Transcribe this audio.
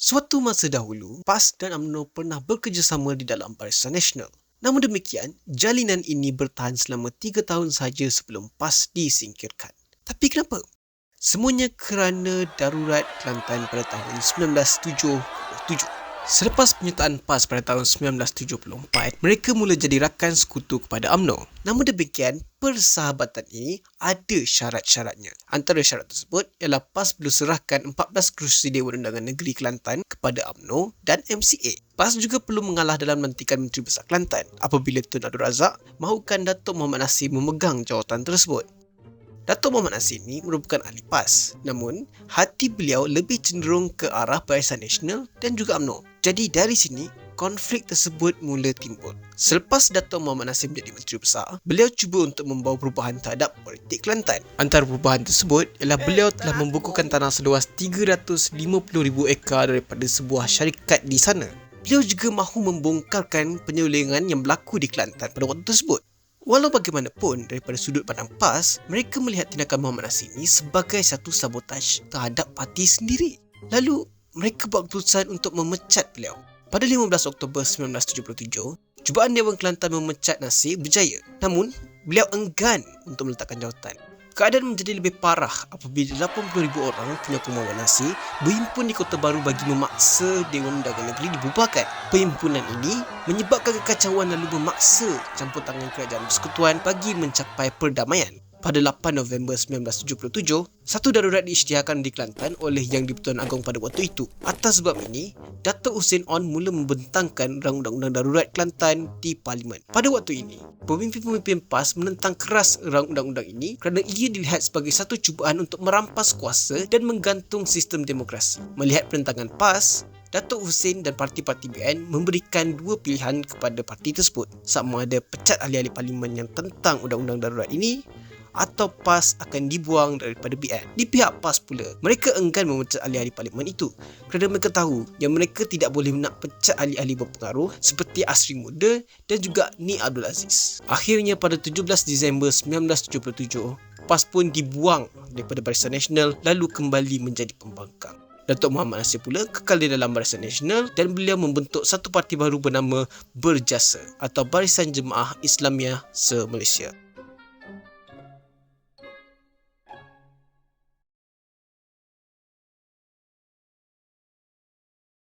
Suatu masa dahulu, PAS dan UMNO pernah bekerjasama di dalam Barisan Nasional. Namun demikian, jalinan ini bertahan selama 3 tahun sahaja sebelum PAS disingkirkan. Tapi kenapa? Semuanya kerana darurat Kelantan pada tahun 1977. Selepas penyertaan PAS pada tahun 1974, mereka mula jadi rakan sekutu kepada UMNO. Namun demikian, persahabatan ini ada syarat-syaratnya. Antara syarat tersebut ialah PAS perlu serahkan 14 kerusi Dewan Undangan Negeri Kelantan kepada UMNO dan MCA. PAS juga perlu mengalah dalam melantikan Menteri Besar Kelantan apabila Tun Abdul Razak mahukan Datuk Muhammad Nasir memegang jawatan tersebut. Datuk Muhammad Nasir ini merupakan ahli PAS, namun hati beliau lebih cenderung ke arah Barisan Nasional dan juga UMNO. Jadi dari sini, konflik tersebut mula timbul. Selepas Datuk Muhammad Nasir menjadi Menteri Besar, beliau cuba untuk membawa perubahan terhadap politik Kelantan. Antara perubahan tersebut ialah beliau telah membukukan tanah seluas 350,000 ekar daripada sebuah syarikat di sana. Beliau juga mahu membongkarkan penyelewengan yang berlaku di Kelantan pada waktu tersebut. Walau bagaimanapun, daripada sudut pandang PAS, mereka melihat tindakan Muhammad Nasir ini sebagai satu sabotaj terhadap parti sendiri. Lalu, mereka buat keputusan untuk memecat beliau. Pada 15 Oktober 1977, Cubaan Dewan Kelantan memecat Nasir berjaya. Namun, beliau enggan untuk meletakkan jawatan. Keadaan menjadi lebih parah apabila 80,000 orang penyokong Muhammad Nasir berhimpun di Kota Baru bagi memaksa Dewan Undangan Negeri dibubarkan. Perhimpunan ini menyebabkan kekacauan lalu memaksa campur tangan kerajaan persekutuan bagi mencapai perdamaian. Pada 8 November 1977, satu darurat diisytiharkan di Kelantan oleh Yang di-Pertuan Agong pada waktu itu. Atas sebab ini, Datuk Hussein On mula membentangkan rang undang-undang darurat Kelantan di Parlimen. Pada waktu ini, pemimpin-pemimpin PAS menentang keras rang undang-undang ini kerana ia dilihat sebagai satu cubaan untuk merampas kuasa dan menggantung sistem demokrasi. Melihat penentangan PAS, Datuk Hussein dan parti-parti BN memberikan dua pilihan kepada parti tersebut. Sama ada pecat ahli-ahli parlimen yang tentang undang-undang darurat ini atau PAS akan dibuang daripada BN. Di pihak PAS pula, mereka enggan memecat ahli-ahli parlimen itu kerana mereka tahu yang mereka tidak boleh nak pecat ahli-ahli berpengaruh seperti Asri Muda dan juga Ni Abdul Aziz. Akhirnya pada 17 Disember 1977, PAS pun dibuang daripada Barisan Nasional lalu kembali menjadi pembangkang. Datuk Muhammad Nasir pula kekal di dalam Barisan Nasional dan beliau membentuk satu parti baru bernama Berjasa atau Barisan Jemaah Islamiah se-Malaysia.